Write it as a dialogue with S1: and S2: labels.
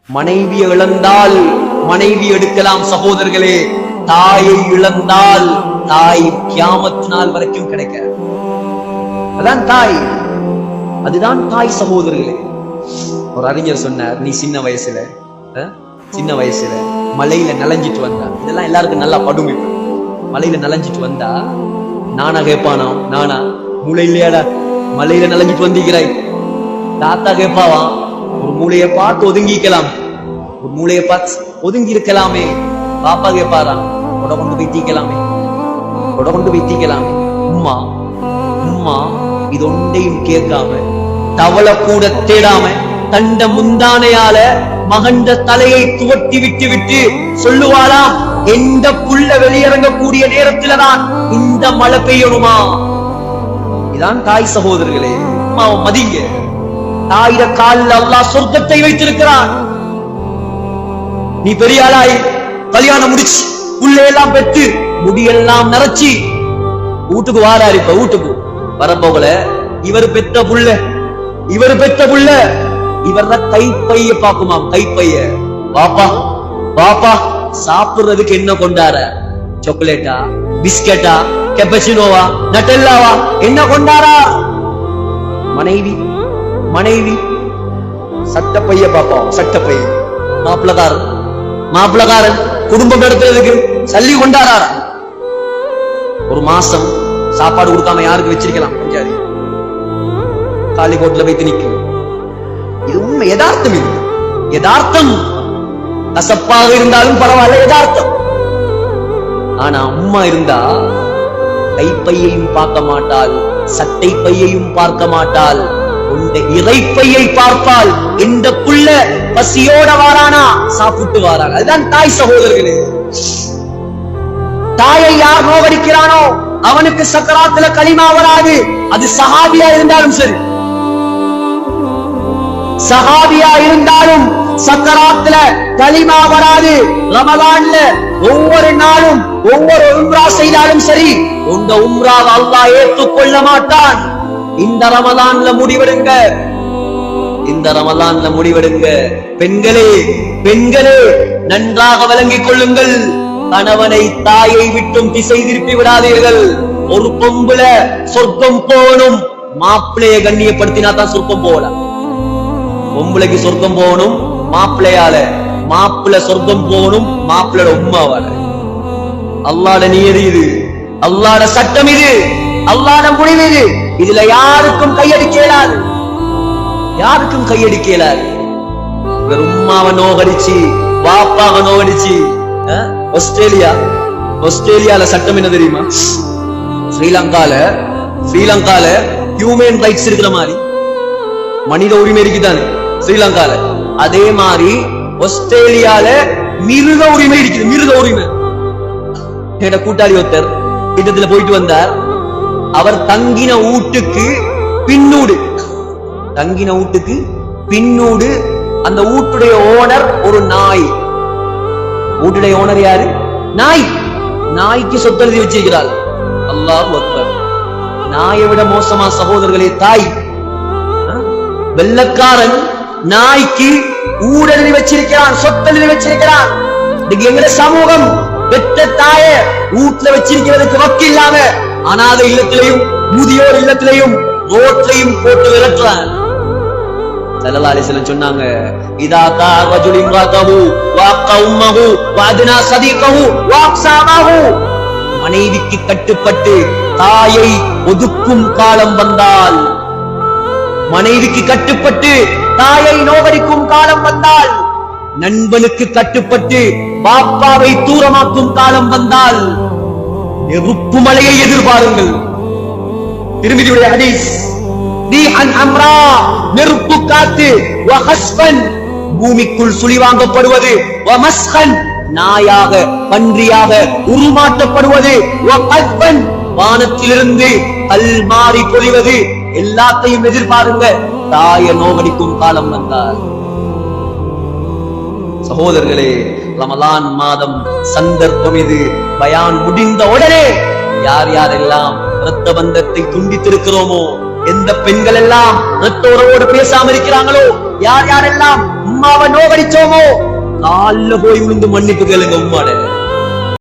S1: மனைவியை இழந்தால் மனைவி எடுக்கலாம் சகோதரர்களே. தாயை இழந்தால் தாய் கியாமத் நாள் வரைக்கும் கிடைக்க. அதான் தாய், அதுதான் தாய் சகோதரர்களே. ஒரு அறிஞர் சொன்னார், நீ சின்ன வயசுல மலையில நலஞ்சிட்டு வந்தா, இதெல்லாம் எல்லாருக்கும் நல்லா படுமை. மலையில நலஞ்சிட்டு வந்தா நானா கேட்பானோ, நானா மூளை இல்லையாடா மலையில நலஞ்சிட்டு வந்திருக்கிறாய். தாத்தா கேட்பாவா, ஒரு மூளையை பார்த்து ஒதுங்கிக்கலாம், ஒரு மூளையை பார்த்து ஒதுங்கி இருக்கலாமே. பாப்பா கேட்பாராம், கொடை கொண்டு போய் தீக்கலாமே, கொடை கொண்டு போய் தீக்கலாமே. உம்மா உம்மா இது ஒன்றையும் கேட்காம, தவளை கூட தேடாம, தண்ட முந்தானையால மகண்ட தலையை துவட்டி விட்டு விட்டு சொல்லுவாளாம், எந்த புள்ள வெளியிறங்கக்கூடிய நேரத்துலதான் இந்த மழை பெய்யணுமா. இதான் தாய் சகோதரர்களே. அம்மாவை மதிங்க. தாயிர காலில் அல்லாஹ் சொர்க்கத்தை வைத்திருக்கிறான். நீ பெரியாளாய் கல்யாணம் முடிச்சு புள்ளையெல்லாம் பெற்று முடியெல்லாம் நரைச்சி வீட்டுக்கு வாராரு. இப்ப வீட்டுக்கு வரப்போகல, இவர் பெற்ற புள்ள இவர கைப்பைய பாக்குமாம். கைப்பைய பாப்பா பாப்பா சாப்பிடுறதுக்கு என்ன கொண்டார? சாக்லேட்டா, பிஸ்கட்டா, கேப்பச்சினோவா, நட்டெல்லாவா, என்ன கொண்டாரா? மனைவி சட்டப்பைய பாப்பா, சட்டப்பைய. மாப்பிளக்காரன் குடும்பம் நடத்துறதுக்கு சல்லி கொண்டாரா? ஒரு மாசம் சாப்பாடு கொடுக்காம யாருக்கு வச்சிருக்கலாம்? பஞ்சாதி காலி கோட்டில் வைத்து நிற்கும். இது உண்மை, யதார்த்தம். இது யதார்த்தம். கசப்பாக இருந்தாலும் பரவாயில்ல, யதார்த்தம். ஆனா உம்மா இருந்தா கைப்பையையும் பார்க்க மாட்டாள், சட்டை பையையும் பார்க்க மாட்டாள், உண்ட இறைப்பையை பார்ப்பாள். எந்த புள்ள பசியோட வாரானா சாப்பிட்டு வாராங்க. அதுதான் தாய் சகோதரர்களே. தாயை யார் நோகடிக்கிறானோ அவனுக்கு சக்கராத்துல களிமா வராது. அது சஹாபியா இருந்தாலும் சரி, சஹாபியா இருந்தாலும் சக்கராத்துல களிமா வராது. ரமலான்ல ஒவ்வொரு நாளும் ஒவ்வொரு உம்ரா செய்தாலும் சரி, உங்க உம்ராவை அல்லாஹ் ஏற்றுக்கொள்ள மாட்டான். இந்த ரமலான்ல முடிவெடுங்க, இந்த ரமலான்ல முடிவெடுங்க. பெண்களே நன்றாக விளங்கிக் கொள்ளுங்கள். கணவனை தாயை விட்டும் திசை திருப்பி விடாதீர்கள். ஒரு பொம்புல சொர்க்கம் போகணும், மாப்பிள்ளைய கண்ணியப்படுத்தினா தான் சொர்க்கம் போகலாம். பொம்பளைக்கு சொர்க்கம் போகணும் மாப்பிள்ளையால, மாப்பிள்ளை சொர்க்கம் போகணும் மாப்பிள்ளோட உம்மாவால. அல்லாஹ்வுடைய நியதி இது, அல்லாஹ்வுடைய சட்டம் இது, அல்லாஹ்வுடைய முடிவு இது. இதுல யாருக்கும் கையடிக்க இயலாது, யாருக்கும் கையடிக்க இயலாது. உம்மாவை நோகடிச்சு பாப்பாவை நோகடிச்சு. ஆஸ்திரேலியால சட்டம் என்ன தெரியுமா? ஸ்ரீலங்கால ஹியூமன் ரைட்ஸ் இருக்கிற மாதிரி மனித உரிமை இருக்குதானே ஸ்ரீலங்கால, அதே மாதிரி ஆஸ்திரேலியால மிருக உரிமை இருக்குது. மிருக உரிமை. என் கூட்டாளி ஒருத்தர் திட்டத்துல போயிட்டு வந்தார். அவர் தங்கின வீட்டுக்கு பின்னூடு அந்த வீட்டுடைய ஓனர் ஒரு நாய். வீட்டுடைய ஓனர் யாரு? நாய். நாய்க்கு சொத்தெழுதி வச்சிருக்கிறாள். அல்லாஹ் அக்பர். நாயை விட மோசமா சகோதரர்களே தாய். வெள்ளக்காரன் நாய்க்கு ஊடெழுதி வச்சிருக்கிறான், சொத்தெழுதி வச்சிருக்கிறான். இன்னைக்கு எங்க சமூகம் பெற்ற தாய வீட்டுல வச்சிருக்கிறதுக்கு வக்கு இல்லாம அநாத இல்லத்திலையும் முதியோர் இல்லத்திலையும் ரோட்லையும் போட்டு விரட்டுறான். ஸல்லல்லாஹு அலைஹி வஸல்லம் சொன்னாங்க, இதா தஅஜுல் இம்ராதஹு வஅக்க உம்மஹு வஅத்னா ஸதீகஹு வஅக்ஸாமஹு. மனைவிக்கு கட்டுப்பட்டு தாயை ஒதுக்கும் காலம் வந்தால், மனைவிக்கு கட்டுப்பட்டு தாயை நோகடிக்கும் காலம் வந்தால், நண்பனுக்கு கட்டுப்பட்டு பாப்பாவை தூரமாக்கும் காலம் வந்தால், நெருப்பு மலையை எதிர்பாருங்கள். திருமிதியுடைய ஹதீஸ், நெருப்பு காத்து, பூமிக்குள் சுழி வாங்கப்படுவது, நாயாக பன்றியாக உருமாற்றப்படுவது, வானத்திலிருந்து கல் மாறி பொழிவது, எல்லாத்தையும் எதிர்பாருங்க. தாயை நோகடிக்கும் காலம் வந்தால். சகோதரர்களே, ரமலான் மாதம் சந்தர்ப்பம் இது. பயான் முடிந்த உடனே யார் யாரெல்லாம் இரத்த பந்தத்தை துண்டித்திருக்கிறோமோ, எந்த பெண்கள் எல்லாம் இரத்த உறவோடு பேசாம இருக்கிறாங்களோ யார் யாரெல்லாம் உம்மாவை நோகடிச்சோமோ கால்ல போய் விழுந்து மன்னிப்பு கேளுங்க உம்மாட.